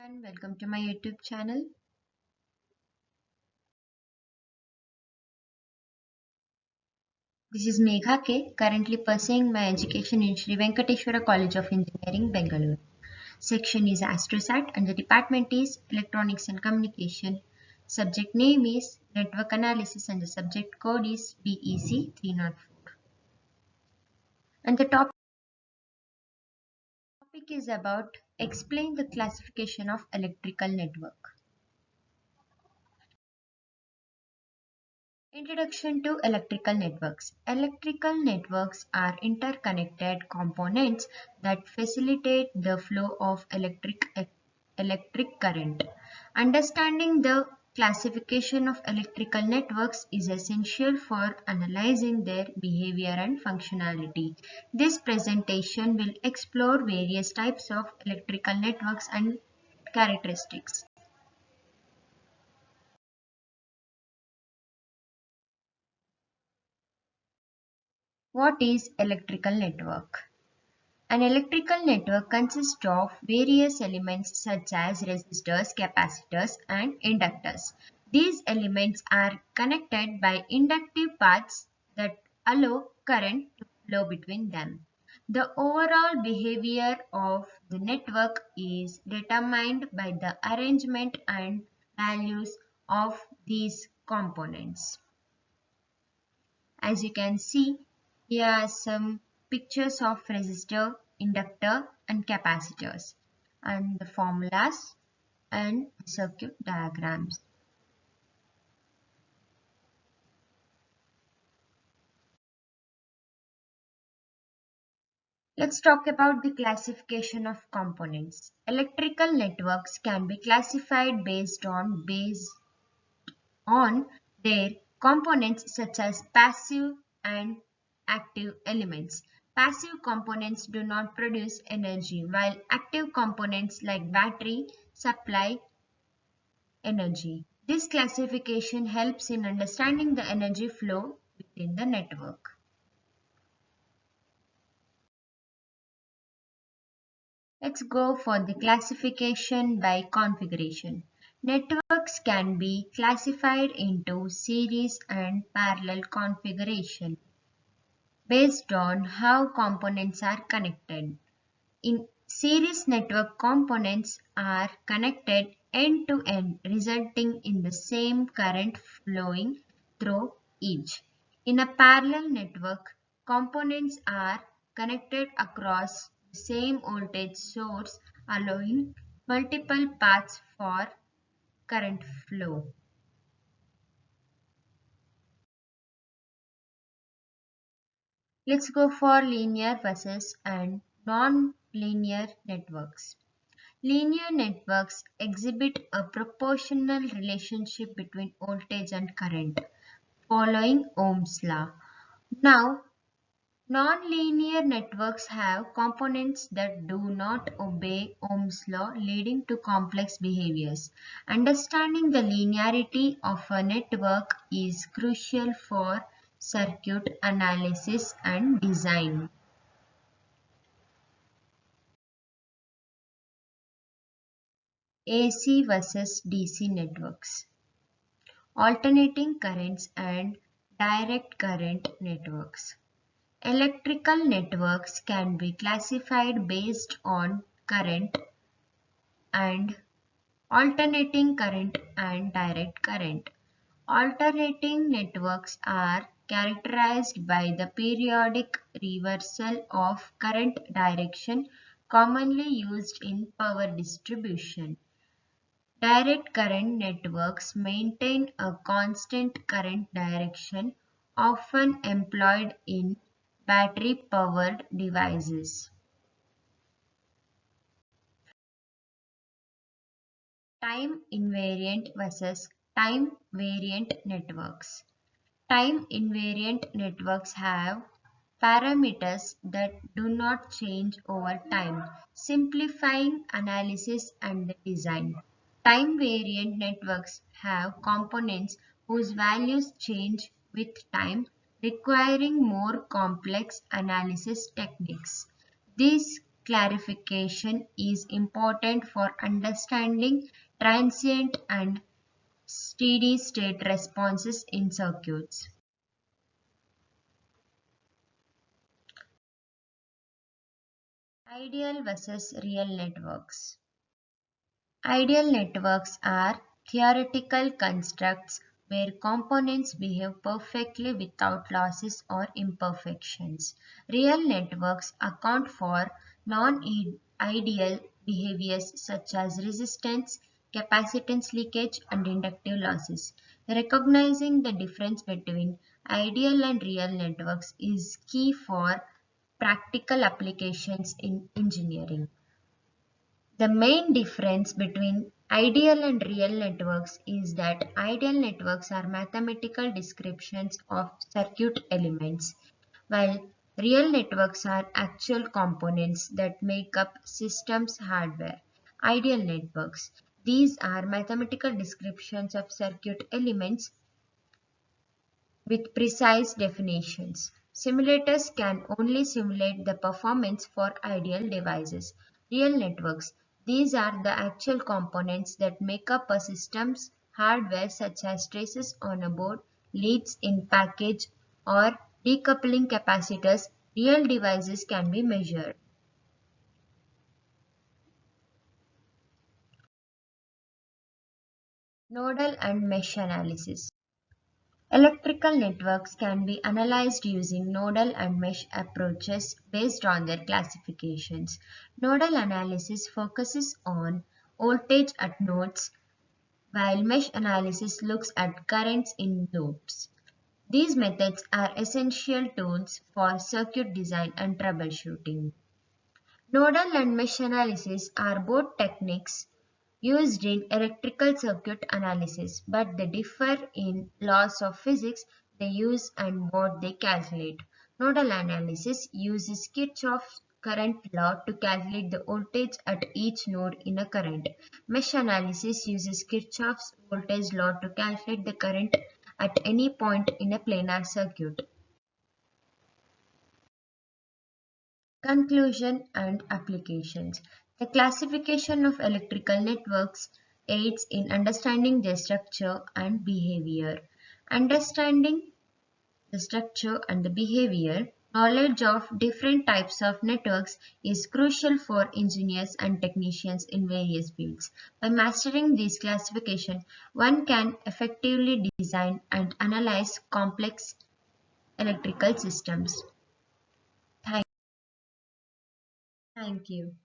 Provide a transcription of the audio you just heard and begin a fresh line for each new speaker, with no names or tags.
And welcome to my YouTube channel. This is Megha K, currently pursuing my education in Sri Venkateswara College of Engineering, Bengaluru. Section is AstroSat and the department is Electronics and Communication. Subject name is Network Analysis and the subject code is BEC 304. And the topic is about explain the classification of electrical network. Introduction to electrical networks. Electrical networks are interconnected components that facilitate the flow of electric current. Understanding the classification of electrical networks is essential for analyzing their behavior and functionality. This presentation will explore various types of electrical networks and characteristics. What is electrical network? An electrical network consists of various elements such as resistors, capacitors, and inductors. These elements are connected by inductive paths that allow current to flow between them. The overall behavior of the network is determined by the arrangement and values of these components. As you can see, here are some pictures of resistor, inductor and capacitors and the formulas and circuit diagrams. Let's talk about the classification of components. Electrical networks can be classified based on their components such as passive and active elements. Passive components do not produce energy, while active components like battery supply energy. This classification helps in understanding the energy flow within the network. Let's go for the classification by configuration. Networks can be classified into series and parallel configuration based on how components are connected. In series network, components are connected end to end, resulting in the same current flowing through each. In a parallel network, components are connected across the same voltage source, allowing multiple paths for current flow. Let's go for linear versus and non-linear networks. Linear networks exhibit a proportional relationship between voltage and current, following Ohm's law. Now, nonlinear networks have components that do not obey Ohm's law, leading to complex behaviors. Understanding the linearity of a network is crucial for circuit analysis and design. AC versus DC networks. Alternating currents and direct current networks. Electrical networks can be classified based on current and alternating current and direct current. Alternating networks are characterized by the periodic reversal of current direction commonly used in power distribution. Direct current networks maintain a constant current direction, often employed in battery-powered devices. Time invariant versus time variant networks. Time invariant networks have parameters that do not change over time, simplifying analysis and design. Time variant networks have components whose values change with time, requiring more complex analysis techniques. This clarification is important for understanding transient and steady state responses in circuits. Ideal versus real networks. Ideal networks are theoretical constructs where components behave perfectly without losses or imperfections. Real networks account for non-ideal behaviors such as resistance, capacitance leakage, and inductive losses. Recognizing the difference between ideal and real networks is key for practical applications in engineering. The main difference between ideal and real networks is that ideal networks are mathematical descriptions of circuit elements, while real networks are actual components that make up systems hardware. Ideal networks. These are mathematical descriptions of circuit elements with precise definitions. Simulators can only simulate the performance for ideal devices. Real networks. These are the actual components that make up a system's hardware such as traces on a board, leads in package, or decoupling capacitors. Real devices can be measured. Nodal and mesh analysis. Electrical networks can be analyzed using nodal and mesh approaches based on their classifications. Nodal analysis focuses on voltage at nodes, while mesh analysis looks at currents in loops. These methods are essential tools for circuit design and troubleshooting. Nodal and mesh analysis are both techniques used in electrical circuit analysis, but they differ in laws of physics they use and what they calculate. Nodal analysis uses Kirchhoff's current law to calculate the voltage at each node in a current. Mesh analysis uses Kirchhoff's voltage law to calculate the current at any point in a planar circuit. Conclusion and applications. The classification of electrical networks aids in understanding their structure and behavior. Understanding the structure and the behavior, knowledge of different types of networks is crucial for engineers and technicians in various fields. By mastering these classification, one can effectively design and analyze complex electrical systems. Thank thank you.